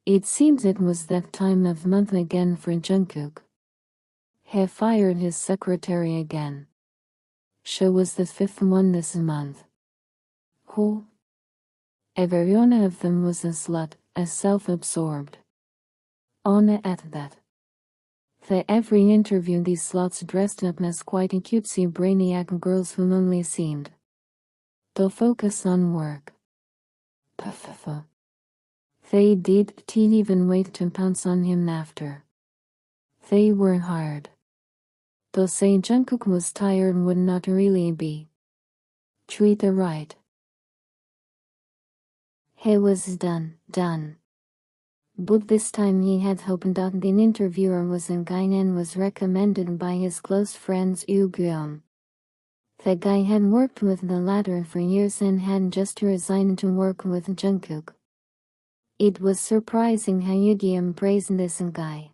It seems it was that time of month again for Jungkook. He fired his secretary again. She was the fifth one this month. Who? Every one of them was a slut, a self-absorbed. Ona at that. For every interview these sluts dressed up as quite a cutesy brainiac girls who only seemed to focus on work. Puff. They didn't even wait to pounce on him after. They were hired. To say Jungkook was tired would not really be treated right. He was done. But this time he had hoped that the interviewer was a guy and was recommended by his close friends Yu-geum. The guy had worked with the latter for years and had just resigned to work with Jungkook. It was surprising how Yu-geum praised this guy.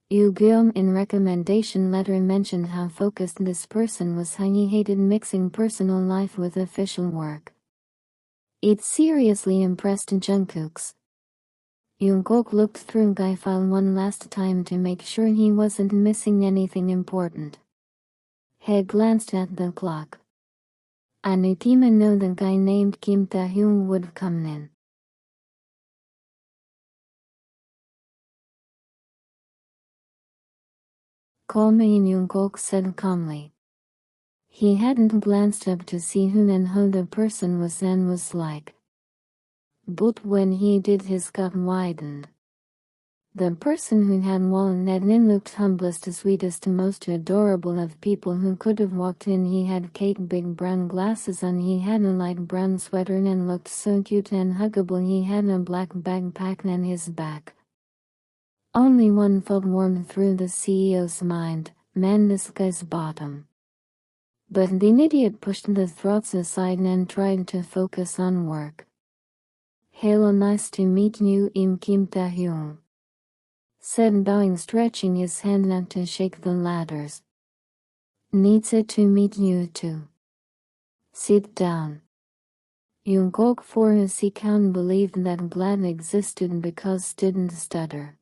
Yu-geum in recommendation letter mentioned how focused this person was, how he hated mixing personal life with official work. It seriously impressed Jungkook's. Jungkook looked through guy file one last time to make sure he wasn't missing anything important. He glanced at the clock. I knew the guy named Kim Taehyung would come in. Call me, Jungkook said calmly. He hadn't glanced up to see who the person was and was like. But when he did, his gut widened. The person who had walked in looked humblest, sweetest, most adorable of people who could have walked in. He had big brown glasses on, he had a light brown sweater and looked so cute and huggable. He had a black backpack on his back. Only one thought warmed through the CEO's mind: man, this guy's bottom. But the idiot pushed the thoughts aside and tried to focus on work. Hello, nice to meet you, Kim Taehyung said, bowing, stretching his hand out to shake the ladders. Needs to meet you too. Sit down. Jungkook for a second believed that glad existed because didn't stutter.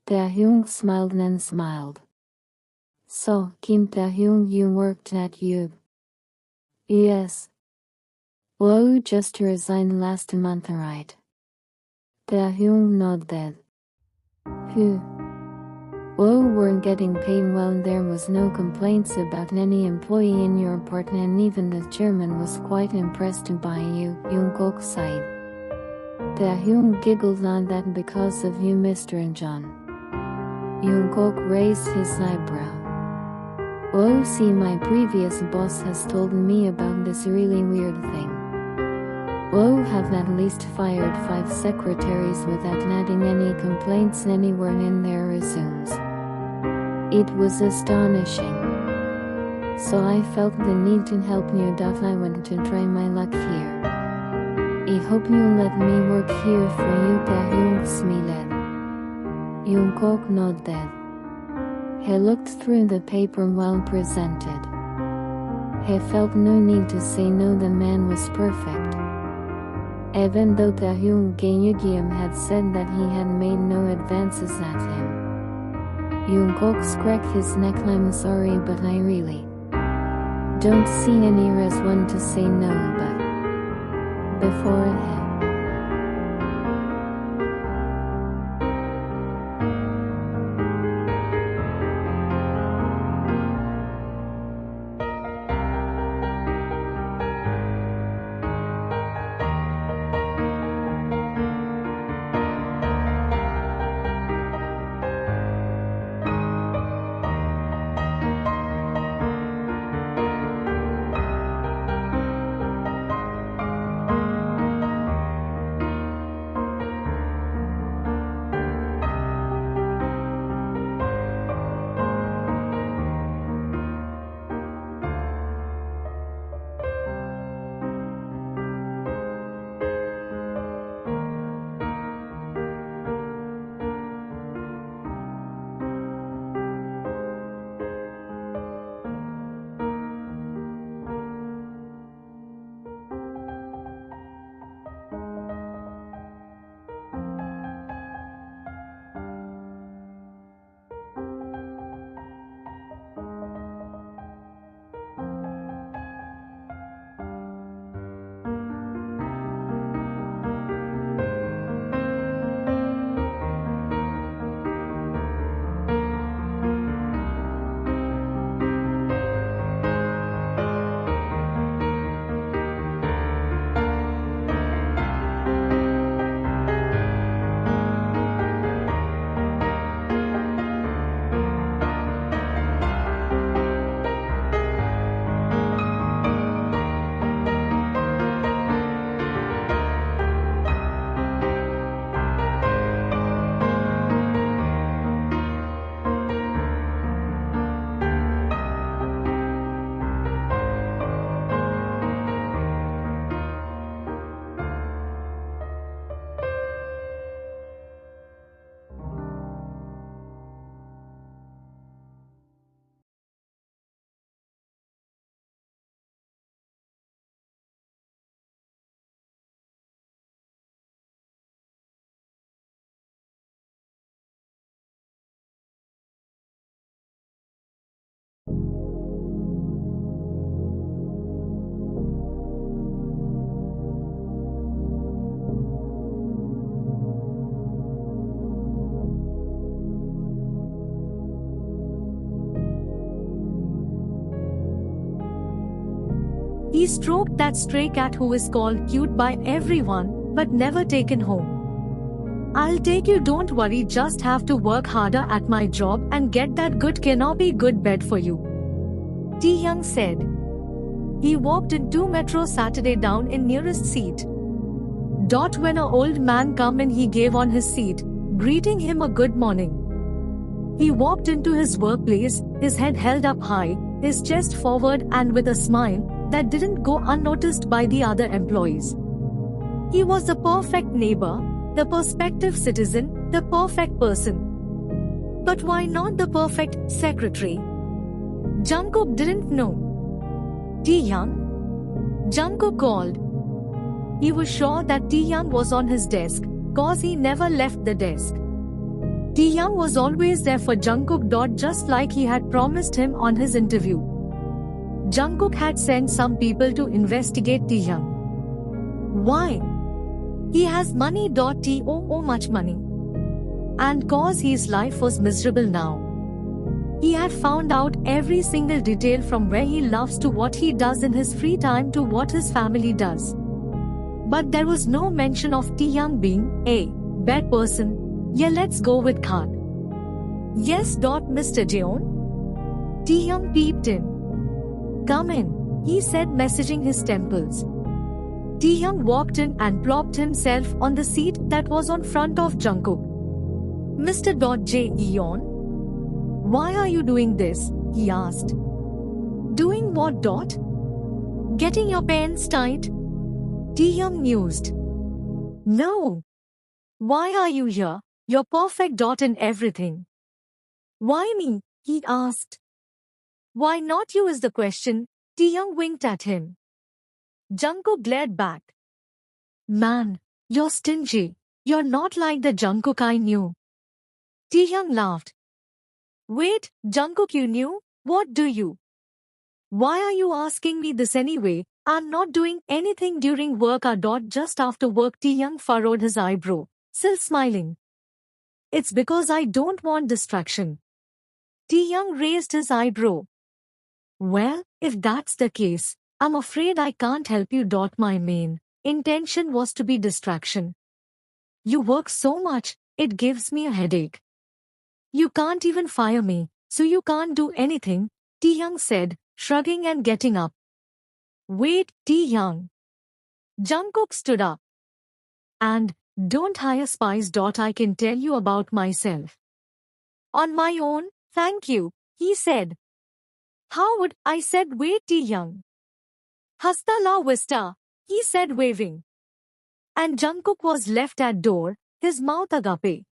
Taehyung smiled and smiled. So, Kim Taehyung, you worked at U? Yes. Well, just resigned last month, right? Taehyung nodded. Who? Well, we're getting paid well. There was no complaints about any employee in your part, and even the chairman was quite impressed by you, Jungkook sighed. Taehyung giggled on that because of you, Mr. John. Jungkook raised his eyebrow. Oh, see, my previous boss has told me about this really weird thing. Oh, have at least fired 5 secretaries without adding any complaints anywhere in their resumes. It was astonishing. So I felt the need to help you. I went to try my luck here. I hope you let me work here for you, Taehyung smiled. Jungkook nodded. He looked through the paper well presented. He felt no need to say no, the man was perfect. Even though Taehyung Yu-geum had said that he had made no advances at him. Jungkook cracked his neck. I'm sorry, but I really don't see any reason to say no, but beforehand. He stroked that stray cat who is called cute by everyone, but never taken home. I'll take you, don't worry, just have to work harder at my job and get that good canopy good bed for you. Taehyung said. He walked into metro Saturday down in nearest seat. When a old man come in, he gave on his seat, greeting him a good morning. He walked into his workplace, his head held up high, his chest forward and with a smile that didn't go unnoticed by the other employees. He was the perfect neighbor, the prospective citizen, the perfect person. But why not the perfect secretary? Jungkook didn't know. Taehyung? Jungkook called. He was sure that Taehyung was on his desk, cause he never left the desk. Taehyung was always there for Jungkook. Just like he had promised him on his interview. Jungkook had sent some people to investigate Taehyung. Why? He has money. Oh, much money. And cause his life was miserable now. He had found out every single detail from where he loves to what he does in his free time to what his family does. But there was no mention of Taehyung being a bad person. Yeah, let's go with Khan. Yes. Mr. Jeon? Taehyung peeped in. Come in, he said, messaging his temples. Taehyung walked in and plopped himself on the seat that was on front of Jungkook. Mr. Jeon? Why are you doing this? He asked. Doing what? Getting your pants tight? Taehyung mused. No. Why are you here? You're perfect. In everything. Why me? He asked. Why not you is the question. Taehyung winked at him. Jungkook glared back. Man, you're stingy. You're not like the Jungkook I knew. Taehyung laughed. Wait, Jungkook you knew? What do you? Why are you asking me this anyway? I'm not doing anything during work. Just after work. Taehyung furrowed his eyebrow, still smiling. It's because I don't want distraction. Taehyung raised his eyebrow. Well, if that's the case, I'm afraid I can't help you. My main intention was to be distraction. You work so much, it gives me a headache. You can't even fire me, so you can't do anything, Taehyung said, shrugging and getting up. Wait, Taehyung. Jungkook stood up. And don't hire spies. I can tell you about myself. On my own, thank you, he said. How would I said? Wait, Taehyung. Hasta la vista, he said, waving. And Jungkook was left at door, his mouth agape.